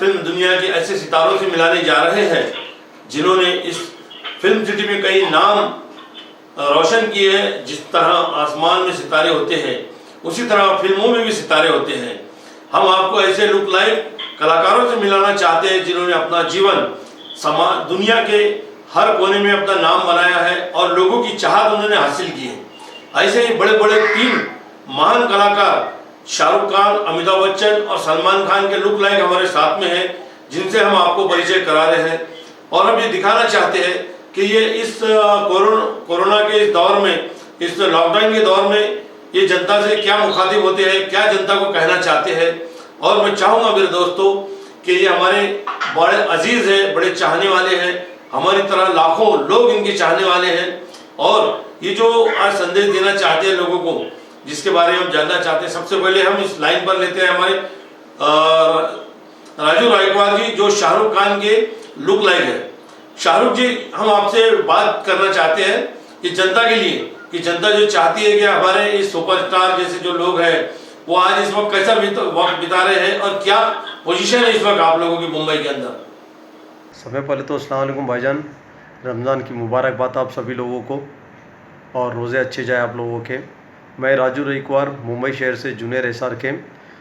Film दुनिया के ऐसे सितारों से मिलाने जा रहे हैं जिन्होंने इस फिल्म सिटी में कई नाम रोशन किए हैं। जिस तरह आसमान में सितारे होते हैं उसी तरह फिल्मों में भी सितारे होते हैं। हम आपको ऐसे लुक लाइक कलाकारों से मिलाना चाहते हैं जिन्होंने अपना जीवन समाज दुनिया के हर कोने में अपना नाम बनाया है और लोगों की चाहत उन्होंने हासिल की है। ऐसे ही बड़े बड़े 3 महान कलाकार शाहरुख खान, अमिताभ बच्चन और सलमान खान के लुक लाइक हमारे साथ में हैं, जिनसे हम आपको परिचय करा रहे हैं। और हम ये दिखाना चाहते हैं कि ये इस कोरोना के इस दौर में, इस लॉकडाउन के दौर में ये जनता से क्या मुखातिब होते हैं, क्या जनता को कहना चाहते हैं। और मैं चाहूँगा मेरे दोस्तों कि ये हमारे बड़े अजीज हैं, बड़े चाहने वाले हैं, हमारी तरह लाखों लोग इनके चाहने वाले हैं। और ये जो आज संदेश देना चाहते हैं लोगों को, जिसके बारे में हम जानना चाहते हैं, सबसे पहले हम इस लाइन पर लेते हैं हमारे राजू रायकवार जी, जो शाहरुख खान के लुक लाइक है। शाहरुख जी, हम आपसे बात करना चाहते हैं कि जनता के लिए, कि जनता जो चाहती है कि हमारे इस सुपरस्टार जैसे जो लोग हैं वो आज इस वक्त कैसा वक्त बिता रहे हैं और क्या पोजीशन है इस वक्त आप लोगों की मुंबई के अंदर। सबसे पहले तो अस्सलाम वालेकुम भाईजान, रमज़ान की मुबारकबाद आप सभी लोगों को और रोज़े अच्छे जाए आप लोगों के। मैं राजू रायकवार मुंबई शहर से जूनियर एसआर के।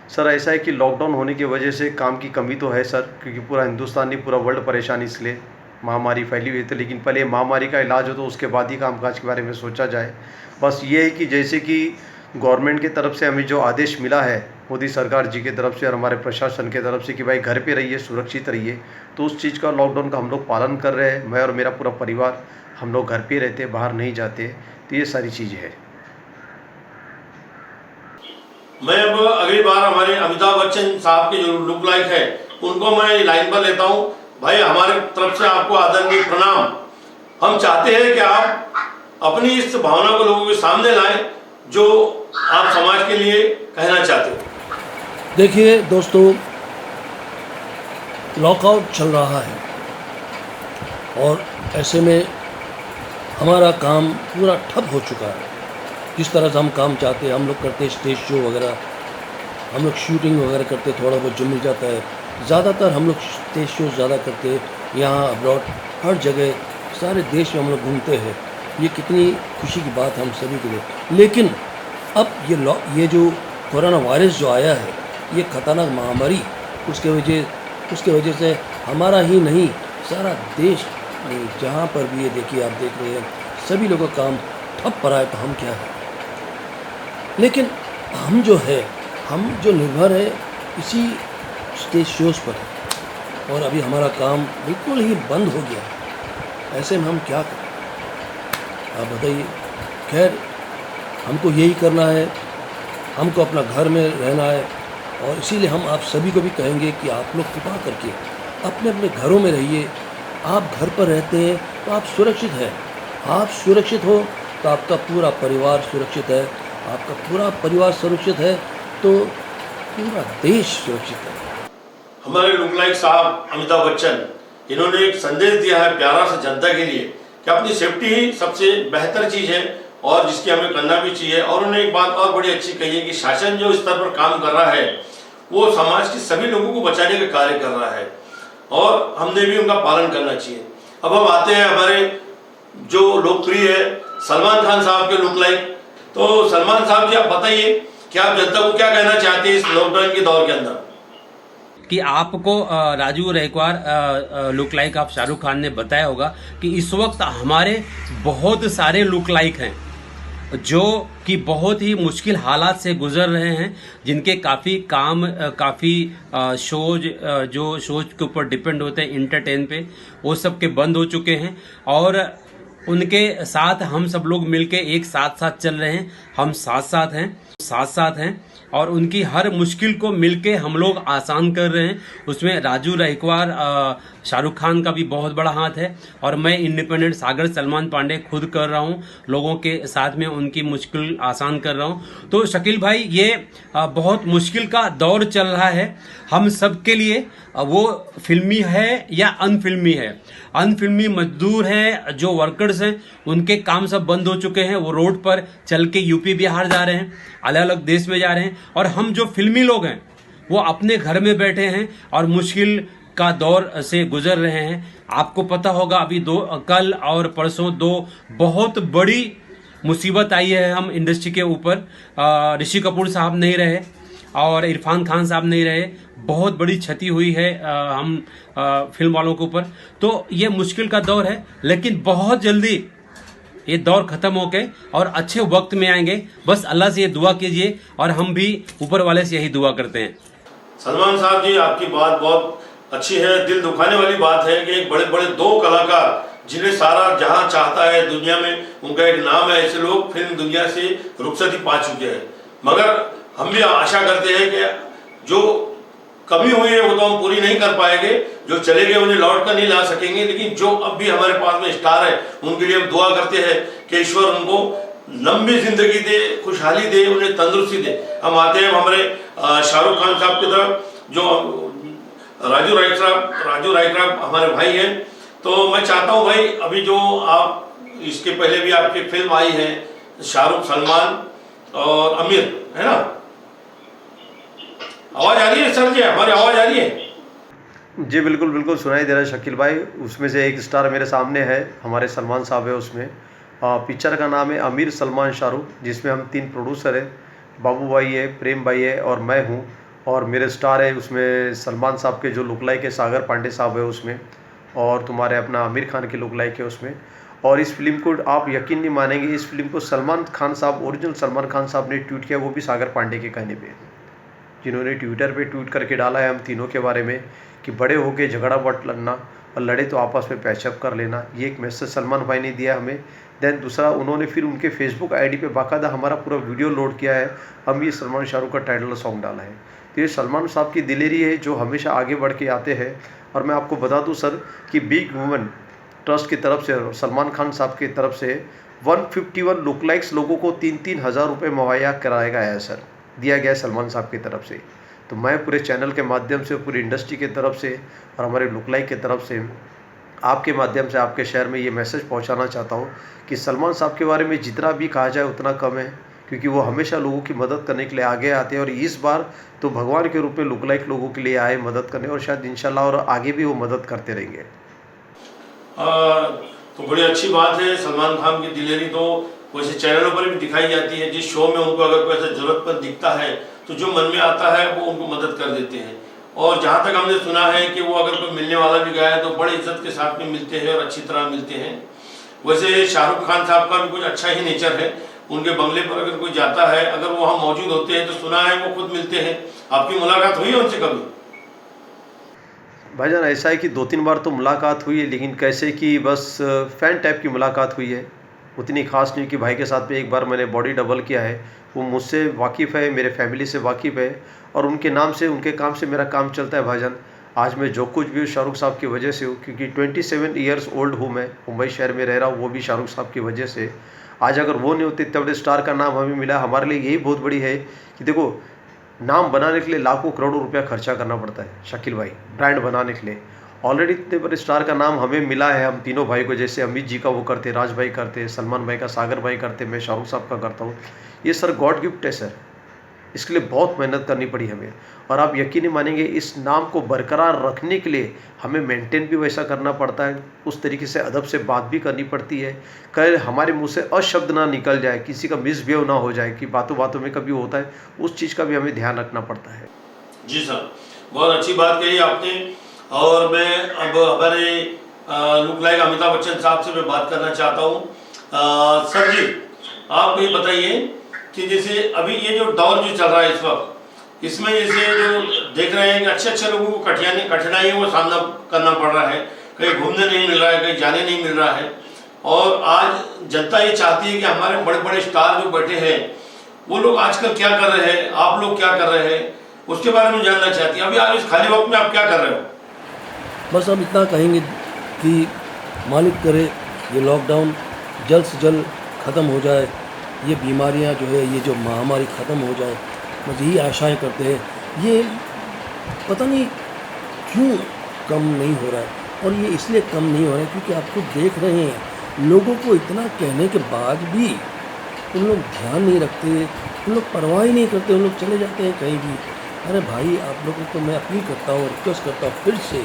सर, ऐसा है कि लॉकडाउन होने की वजह से काम की कमी तो है सर, क्योंकि पूरा हिंदुस्तान नहीं पूरा वर्ल्ड परेशान, इसलिए महामारी फैली हुई थी। लेकिन पहले महामारी का इलाज हो तो उसके बाद ही कामकाज के बारे में सोचा जाए। बस ये है कि जैसे कि गवर्नमेंट की तरफ से हमें जो आदेश मिला है मोदी सरकार जी की तरफ से और हमारे प्रशासन की तरफ से कि भाई घर पे रहिए, सुरक्षित रहिए, तो उस चीज़ का लॉकडाउन का हम लोग पालन कर रहे हैं। मैं और मेरा पूरा परिवार हम लोग घर पे रहते, बाहर नहीं जाते। तो ये सारी चीज़ें हैं। मैं अब अगली बार हमारे अमिताभ बच्चन साहब के जो लुक लाइक है उनको मैं लाइन पर लेता हूँ। भाई, हमारे तरफ से आपको आदरणीय प्रणाम। हम चाहते हैं कि आप अपनी इस भावना को लोगों के सामने लाएं जो आप समाज के लिए कहना चाहते हो। देखिए दोस्तों, लॉकआउट चल रहा है और ऐसे में हमारा काम पूरा ठप हो चुका है। जिस तरह से हम काम चाहते हैं हम लोग करते, स्टेज शो वगैरह, हम लोग शूटिंग वगैरह करते, थोड़ा बहुत जो मिल जाता है। ज़्यादातर हम लोग स्टेज शो ज़्यादा करते, यहाँ अब्रॉड हर जगह सारे देश में हम लोग घूमते हैं। ये कितनी खुशी की बात है हम सभी के लिए। लेकिन अब ये जो कोरोना वायरस जो आया है, ये खतरनाक महामारी, उसके वजह से हमारा ही नहीं सारा देश नहीं, जहाँ पर भी ये देखिए आप देख रहे हैं सभी लोगों का काम ठप पड़ा है। तो हम क्या है, लेकिन हम जो निर्भर है इसी स्टेज शोज़ पर है और अभी हमारा काम बिल्कुल ही बंद हो गया है। ऐसे में हम क्या करें, आप बताइए। खैर, हमको यही करना है, हमको अपना घर में रहना है और इसीलिए हम आप सभी को भी कहेंगे कि आप लोग कृपा करके अपने अपने घरों में रहिए। आप घर पर रहते हैं तो आप सुरक्षित हैं, आप सुरक्षित हो तो आपका पूरा परिवार सुरक्षित है, आपका पूरा परिवार सुरक्षित है तो पूरा देश सुरक्षित है। हमारे लुक लाइक साहब अमिताभ बच्चन, इन्होंने एक संदेश दिया है प्यारा सा जनता के लिए कि अपनी सेफ्टी ही सबसे बेहतर चीज़ है और जिसकी हमें करना भी चाहिए। और उन्होंने एक बात और बड़ी अच्छी कही है कि शासन जो स्तर पर काम कर रहा है वो समाज के सभी लोगों को बचाने का कार्य कर रहा है और हमने भी उनका पालन करना चाहिए। अब हम आते हैं हमारे जो लोकप्रिय है सलमान खान साहब के लुक लाइक। तो सलमान साहब जी, आप बताइए कि आप जनता को क्या कहना चाहते हैं इस लॉकडाउन के दौर के अंदर। कि आपको राजू रायकवार लुक लाइक आप शाहरुख खान ने बताया होगा कि इस वक्त हमारे बहुत सारे लुक लाइक हैं जो कि बहुत ही मुश्किल हालात से गुजर रहे हैं, जिनके काफ़ी शोज जो शोज के ऊपर डिपेंड होते हैं इंटरटेन पे, वो सब के बंद हो चुके हैं और उनके साथ हम सब लोग मिलके एक साथ चल रहे हैं। हम साथ हैं और उनकी हर मुश्किल को मिलके हम लोग आसान कर रहे हैं। उसमें राजू रायकवार शाहरुख खान का भी बहुत बड़ा हाथ है और मैं इंडिपेंडेंट सागर सलमान पांडे खुद कर रहा हूँ, लोगों के साथ में उनकी मुश्किल आसान कर रहा हूँ। तो शकील भाई, ये बहुत मुश्किल का दौर चल रहा है हम सब के लिए। वो फिल्मी है या अनफिल्मी है, अनफिल्मी मजदूर हैं जो वर्कर्स हैं, उनके काम सब बंद हो चुके हैं। वो रोड पर चल के यूपी बिहार जा रहे हैं, अलग अलग देश में जा रहे हैं। और हम जो फिल्मी लोग हैं वो अपने घर में बैठे हैं और मुश्किल का दौर से गुजर रहे हैं। आपको पता होगा अभी कल और परसों 2 बहुत बड़ी मुसीबत आई है हम इंडस्ट्री के ऊपर। ऋषि कपूर साहब नहीं रहे और इरफान खान साहब नहीं रहे, बहुत बड़ी क्षति हुई है हम फिल्म वालों के ऊपर। तो ये मुश्किल का दौर है, लेकिन बहुत जल्दी ये दौर खत्म होके और अच्छे वक्त में आएंगे। बस अल्लाह से ये दुआ कीजिए और हम भी ऊपर वाले से यही दुआ करते हैं। सलमान साहब जी, आपकी बात बहुत अच्छी है। दिल दुखाने वाली बात है कि एक बड़े बड़े 2 कलाकार जिन्हें सारा जहां चाहता है दुनिया में, उनका एक नाम है, ऐसे लोग फिल्म दुनिया से रुखसती पा चुके हैं। मगर हम भी आशा करते हैं कि जो कमी हुई है वो तो हम पूरी नहीं कर पाएंगे, जो चले गए उन्हें लौट कर नहीं ला सकेंगे, लेकिन जो अब भी हमारे पास में स्टार है उनके लिए हम दुआ करते हैं कि ईश्वर उनको लंबी जिंदगी दे, खुशहाली दे, उन्हें तंदुरुस्ती दे। हम आते हैं हमारे शाहरुख खान साहब की तरफ, जो राजू राय साहब हमारे भाई हैं। तो मैं चाहता हूं भाई, अभी जो आप इसके पहले भी आपकी फिल्म आई है शाहरुख, सलमान और आमिर, है ना? आवाज आ रही है सर जी? हमारी आवाज आ रही है? जी बिल्कुल बिल्कुल सुनाई दे रहा है शकील भाई। उसमें से एक स्टार मेरे सामने है, हमारे सलमान साहब है उसमें। पिक्चर का नाम है आमिर सलमान शाहरुख, जिसमें हम 3 प्रोड्यूसर है, बाबू भाई है, प्रेम भाई है और मैं हूँ। और मेरे स्टार है उसमें सलमान साहब के जो लुक लाइक है सागर पांडे साहब है उसमें, और तुम्हारे अपना आमिर खान के लुक लाइक है उसमें। और इस फिल्म को आप यकीन नहीं मानेंगे, इस फिल्म को सलमान खान साहब, ओरिजिनल सलमान खान साहब ने ट्वीट किया, वो भी सागर पांडे के कहने पे, जिन्होंने ट्विटर पे ट्वीट करके डाला है हम तीनों के बारे में कि बड़े होके झगड़ा मत लड़ना और लड़े तो आपस में पैचअप कर लेना। ये एक मैसेज सलमान भाई ने दिया हमें। देन दूसरा, उन्होंने फिर उनके फेसबुक आईडी पे बाकायदा हमारा पूरा वीडियो लोड किया है, हम ये सलमान शाहरुख का टाइटल सॉन्ग डाला है। तो ये सलमान साहब की दिलेरी है जो हमेशा आगे बढ़ के आते हैं। और मैं आपको बता दूं सर कि बिग वुमेन ट्रस्ट की तरफ से, सलमान खान साहब की तरफ से 151 लुक लाइक्स लोगों को 3-3 हज़ार रुपये मुहैया कराया गया है सर, दिया गया है सलमान साहब की तरफ से। तो मैं पूरे चैनल के माध्यम से, पूरी इंडस्ट्री की तरफ से और हमारे लुक लाइक की तरफ से आपके माध्यम से आपके शहर में ये मैसेज पहुंचाना चाहता हूं कि सलमान साहब के बारे में जितना भी कहा जाए उतना कम है, क्योंकि वो हमेशा लोगों की मदद करने के लिए आगे आते हैं। और इस बार तो भगवान के रूप में लुक लाइक लोगों के लिए आए मदद करने, और शायद इंशाल्लाह और आगे भी वो मदद करते रहेंगे। तो बड़ी अच्छी बात है। सलमान खान की दिलेरी तो वैसे चैनलों पर भी दिखाई जाती है, जिस शो में उनको अगर कोई ऐसा जरूरतमंद दिखता है तो जो मन में आता है वो उनको मदद कर देते हैं। और जहाँ तक हमने सुना है कि वो अगर कोई मिलने वाला भी गया है तो बड़ी इज्जत के साथ में मिलते हैं और अच्छी तरह मिलते हैं। वैसे शाहरुख खान साहब का भी कुछ अच्छा ही नेचर है, उनके बंगले पर अगर कोई जाता है, अगर वो वहाँ मौजूद होते हैं तो सुना है वो खुद मिलते हैं। आपकी मुलाकात हुई है उनसे कभी? भाईजान ऐसा है कि 2-3 बार तो मुलाकात हुई है, लेकिन कैसे कि बस फ़ैन टाइप की मुलाकात हुई है, उतनी ख़ास नहीं। कि भाई के साथ में एक बार मैंने बॉडी डबल किया है, वो मुझसे वाकिफ़ है, मेरे फैमिली से वाकिफ़ है, और उनके नाम से, उनके काम से मेरा काम चलता है भाईजान। आज मैं जो कुछ भी शाहरुख साहब की वजह से हूँ, क्योंकि 27 ईयर्स ओल्ड हूँ मैं, मुंबई शहर में रह रहा हूँ, वो भी शाहरुख साहब की वजह से। आज अगर वो नहीं होते तब स्टार का नाम हमें मिला, हमारे लिए यही बहुत बड़ी है कि देखो, नाम बनाने के लिए लाखों करोड़ों रुपया खर्चा करना पड़ता है शकील भाई, ब्रांड बनाने के लिए। ऑलरेडी इतने बड़े स्टार का नाम हमें मिला है, हम तीनों भाई को, जैसे अमित जी का वो करते, राज भाई करते, सलमान भाई का, सागर भाई करते, मैं शाहरुख साहब का करता हूँ। ये सर गॉड गिफ्ट है सर, इसके लिए बहुत मेहनत करनी पड़ी हमें। और आप यकीन नहीं मानेंगे, इस नाम को बरकरार रखने के लिए हमें मेंटेन भी वैसा करना पड़ता है, उस तरीके से अदब से बात भी करनी पड़ती है, कहीं हमारे मुंह से अशब्द ना निकल जाए, किसी का मिसबिहेव ना हो जाए, कि बातों बातों में कभी होता है, उस चीज़ का भी हमें ध्यान रखना पड़ता है। जी सर, बहुत अच्छी बात कही आपने। और मैं अब हमारे लुक लाइक अमिताभ बच्चन साहब से मैं बात करना चाहता हूँ। सर जी, आप ये बताइए कि जैसे अभी ये जो दौर जो चल रहा है इस वक्त, इसमें जैसे जो देख रहे हैं कि अच्छे लोगों को कठिनाइयों का सामना करना पड़ रहा है, कहीं घूमने नहीं मिल रहा है, कहीं जाने नहीं मिल रहा है, और आज जनता ये चाहती है कि हमारे बड़े बड़े स्टार जो बैठे हैं वो लोग आजकल क्या कर रहे हैं, आप लोग क्या कर रहे हैं, उसके बारे में जानना चाहती है। अभी आप इस खाली वक्त में आप क्या कर रहे हो? बस हम इतना कहेंगे कि मालिक करे ये लॉकडाउन जल्द से जल्द ख़त्म हो जाए, ये बीमारियां जो है, ये जो महामारी ख़त्म हो जाए, बस यही आशाएं करते हैं। ये पता नहीं क्यों कम नहीं हो रहा है, और ये इसलिए कम नहीं हो रहा है क्योंकि आप खुद देख रहे हैं, लोगों को इतना कहने के बाद भी उन लोग ध्यान नहीं रखते, उन लोग परवाह ही नहीं करते, उन लोग चले जाते हैं कहीं भी। अरे भाई, आप लोगों को मैं अपील करता हूँ, रिक्वेस्ट करता हूँ फिर से,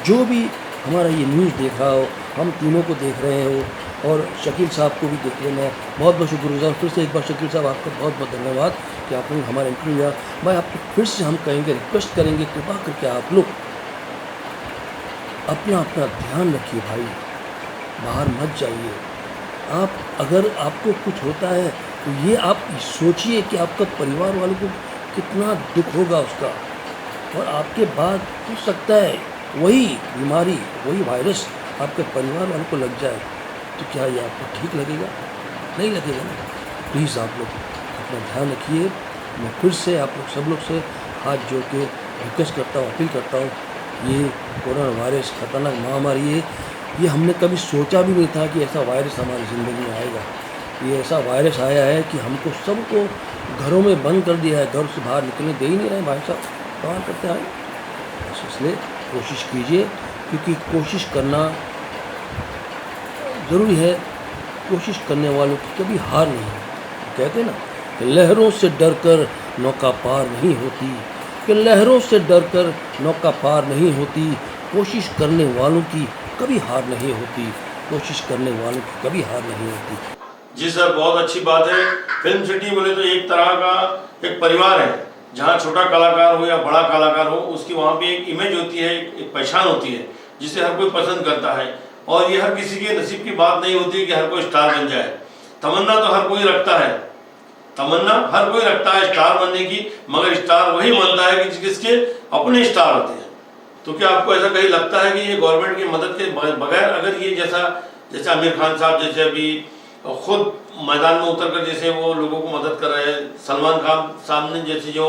जो भी हमारा ये न्यूज़ देख रहा हो, हम तीनों को देख रहे हो और शकील साहब को भी देख रहे हैं, बहुत बहुत शुक्रगुजार फिर से एक बार शकील साहब आपका बहुत बहुत धन्यवाद कि आपने हमारा इंटरव्यू लिया। भाई आपको फिर से हम कहेंगे, रिक्वेस्ट करेंगे, कृपा करके आप लोग अपना अपना ध्यान रखिए भाई, बाहर मत जाइए। आप अगर आपको कुछ होता है तो ये आप सोचिए कि आपका परिवार वालों को कितना दुख होगा उसका, और आपके बाद हो सकता है वही बीमारी, वही वायरस आपके परिवार वालों को लग जाए, तो क्या ये आपको ठीक लगेगा? नहीं लगेगा ना। प्लीज़ आप लोग अपना ध्यान रखिए। मैं फिर से आप लोग सब लोग से हाथ जोड़ के रिक्वेस्ट करता हूँ, अपील करता हूँ, ये कोरोना वायरस खतरनाक महामारी है, ये हमने कभी सोचा भी नहीं था कि ऐसा वायरस हमारी ज़िंदगी में आएगा। ये ऐसा वायरस आया है कि हमको सबको घरों में बंद कर दिया है, घर से बाहर निकलने दे ही नहीं रहे भाई साहब, बाहर करते हैं। बस इसलिए कोशिश कीजिए, क्योंकि कोशिश करना ज़रूरी है। कोशिश करने वालों की कभी हार नहीं है। कहते हैं ना कि लहरों से डरकर नौका पार नहीं होती, कि लहरों से डरकर नौका पार नहीं होती, कोशिश करने वालों की कभी हार नहीं होती, कोशिश करने वालों की कभी हार नहीं होती। जी सर, बहुत अच्छी बात है। फिल्म सिटी बोले तो एक तरह का एक परिवार है, जहाँ छोटा कलाकार हो या बड़ा कलाकार हो, उसकी वहाँ पे एक इमेज होती है, एक पहचान होती है, जिसे हर कोई पसंद करता है। और ये हर किसी के नसीब की बात नहीं होती कि हर कोई स्टार बन जाए। तमन्ना तो हर कोई रखता है, तमन्ना हर कोई रखता है स्टार बनने की, मगर स्टार वही बनता है कि जिसके अपने स्टार होते हैं। तो क्या आपको ऐसा कहीं लगता है कि ये गवर्नमेंट की मदद के बगैर, अगर ये जैसे आमिर खान साहब जैसे अभी खुद मैदान में उतर कर जैसे वो लोगों को मदद कर रहे हैं, सलमान खान साहब ने जैसे जो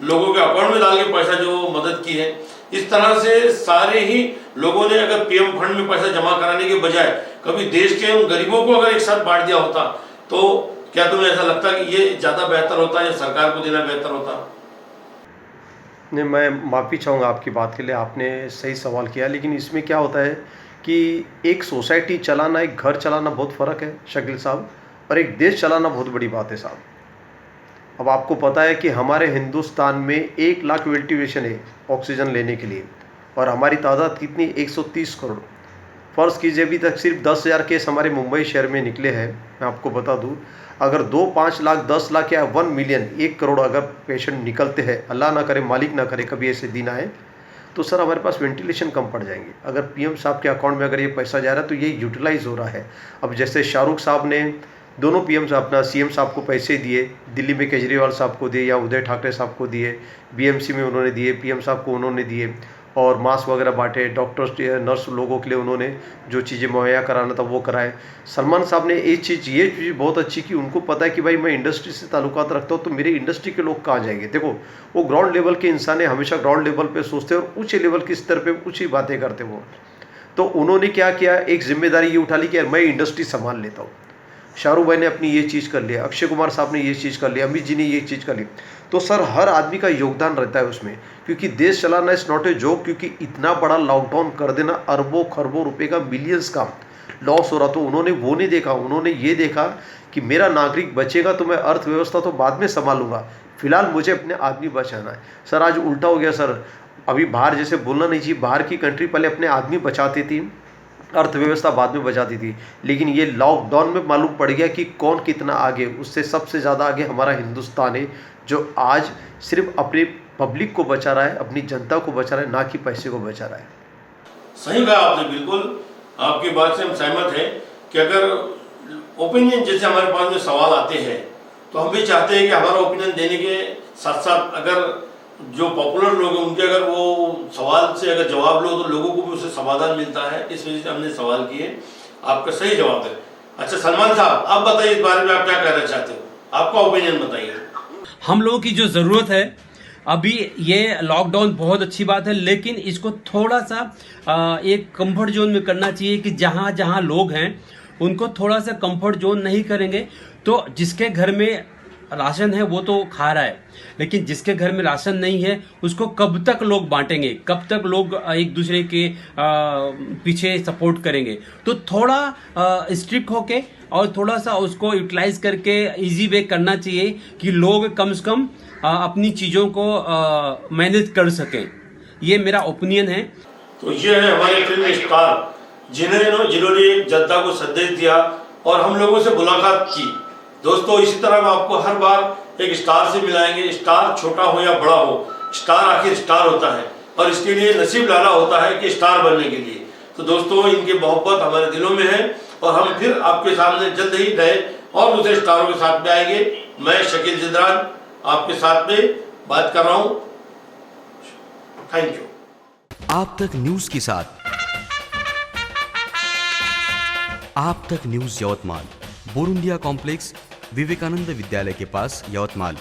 लोगों के अकाउंट में डाल के पैसा जो मदद की है, इस तरह से सारे ही लोगों ने अगर पीएम फंड में पैसा जमा कराने के बजाय कभी देश के उन गरीबों को अगर एक साथ बांट दिया होता, तो क्या तुम्हें ऐसा लगता कि ये ज़्यादा बेहतर होता या सरकार को देना बेहतर होता? नहीं, मैं माफ़ी चाहूँगा आपकी बात के लिए, आपने सही सवाल किया। लेकिन इसमें क्या होता है कि एक सोसाइटी चलाना, एक घर चलाना बहुत फ़र्क है शकील साहब, और एक देश चलाना बहुत बड़ी बात है साहब। अब आपको पता है कि हमारे हिंदुस्तान में 1 लाख वेंटिलेशन है ऑक्सीजन लेने के लिए, और हमारी तादाद कितनी, 130 करोड़। फ़र्ज़ कीजिए अभी तक सिर्फ 10,000 केस हमारे मुंबई शहर में निकले हैं। मैं आपको बता दूं, अगर 2, 5 लाख, 10 लाख या 1 मिलियन, 1 करोड़ अगर पेशेंट निकलते हैं, अल्लाह ना करे, मालिक ना करे कभी ऐसे दिन आए, तो सर हमारे पास वेंटिलेशन कम पड़ जाएंगे। अगर पीएम साहब के अकाउंट में अगर ये पैसा जा रहा है तो ये यूटिलाइज़ हो रहा है। अब जैसे शाहरुख साहब ने दोनों पीएम साहब, अपना सीएम साहब को पैसे दिए, दिल्ली में केजरीवाल साहब को दिए या उदय ठाकरे साहब को दिए, बीएमसी में उन्होंने दिए, पीएम साहब को उन्होंने दिए, और मास्क वगैरह बांटे, डॉक्टर्स नर्स लोगों के लिए उन्होंने जो चीज़ें मुहैया कराना था वो कराए। सलमान साहब ने ये चीज़ बहुत अच्छी की, उनको पता है कि भाई मैं इंडस्ट्री से ताल्लुकात रखता हूँ, तो मेरे इंडस्ट्री के लोग कहाँ जाएंगे। देखो, वो ग्राउंड लेवल के इंसान है, हमेशा ग्राउंड लेवल पे सोचते हैं और ऊँचे लेवल के स्तर पर ऊँची बातें करते वो। तो उन्होंने क्या किया, एक जिम्मेदारी ये उठा ली कि मैं इंडस्ट्री संभाल लेता हूँ। शाहरुख भाई ने अपनी ये चीज़ कर लिया, अक्षय कुमार साहब ने ये चीज़ कर लिया, अमित जी ने ये चीज़ कर ली। तो सर हर आदमी का योगदान रहता है उसमें, क्योंकि देश चलाना इज़ नॉट ए जोक, क्योंकि इतना बड़ा लॉकडाउन कर देना, अरबों खरबों रुपए का, बिलियंस का लॉस हो रहा, तो उन्होंने वो नहीं देखा, उन्होंने ये देखा कि मेरा नागरिक बचेगा तो मैं अर्थव्यवस्था तो बाद में संभालूंगा, फिलहाल मुझे अपने आदमी बचाना है। सर आज उल्टा हो गया सर, अभी बाहर जैसे बोलना नहीं चाहिए, बाहर की कंट्री पहले अपने आदमी बचाती थी, अर्थव्यवस्था बाद में बचाती थी, लेकिन ये लॉकडाउन में मालूम पड़ गया कि कौन कितना आगे, उससे सबसे ज़्यादा आगे हमारा हिंदुस्तान है, जो आज सिर्फ अपने पब्लिक को बचा रहा है, अपनी जनता को बचा रहा है, ना कि पैसे को बचा रहा है। सही कहा आपने, बिल्कुल आपकी बात से हम सहमत हैं कि अगर ओपिनियन जैसे हमारे पास में सवाल आते हैं तो हम भी चाहते हैं कि हमारा ओपिनियन देने के साथ साथ अगर जो पॉपुलर लोग हैं उनके अगर वो सवाल से अगर जवाब लो तो लोगों को भी उससे समाधान मिलता है, इस वजह से हमने सवाल किए। आपका सही जवाब है। अच्छा सलमान साहब, आप बताइए इस बारे में आप क्या कहना चाहते हो, आपका ओपिनियन बताइए। हम लोगों की जो ज़रूरत है अभी, ये लॉकडाउन बहुत अच्छी बात है, लेकिन इसको थोड़ा सा एक कंफर्ट जोन में करना चाहिए कि जहाँ जहाँ लोग हैं उनको थोड़ा सा कंफर्ट जोन नहीं करेंगे तो जिसके घर में राशन है वो तो खा रहा है, लेकिन जिसके घर में राशन नहीं है उसको कब तक लोग बांटेंगे, कब तक लोग एक दूसरे के पीछे सपोर्ट करेंगे। तो थोड़ा स्ट्रिक्ट होके और थोड़ा सा उसको यूटिलाइज करके इजी वे करना चाहिए कि लोग कम से कम अपनी चीज़ों को मैनेज कर सकें। ये मेरा ओपिनियन है। तो ये है हमारे फिल्म स्टार जिन्होंने जनता को संदेश दिया और हम लोगों से मुलाकात की। दोस्तों, इसी तरह हम आपको हर बार एक स्टार से मिलाएंगे। स्टार छोटा हो या बड़ा हो, स्टार आखिर स्टार होता है और इसके लिए नसीब लाना होता है कि स्टार बनने के लिए। तो दोस्तों, इनकी मोहब्बत हमारे दिलों में है और हम फिर आपके सामने जल्द ही नए और दूसरे स्टारों के साथ में आएंगे। मैं शकील जिद्रान आपके साथ में बात कर रहा हूँ। Thank you. आप तक न्यूज के साथ आप तक न्यूज यवतमाल, बोरुंडिया कॉम्प्लेक्स, विवेकानंद विद्यालय के पास, यवतमाल।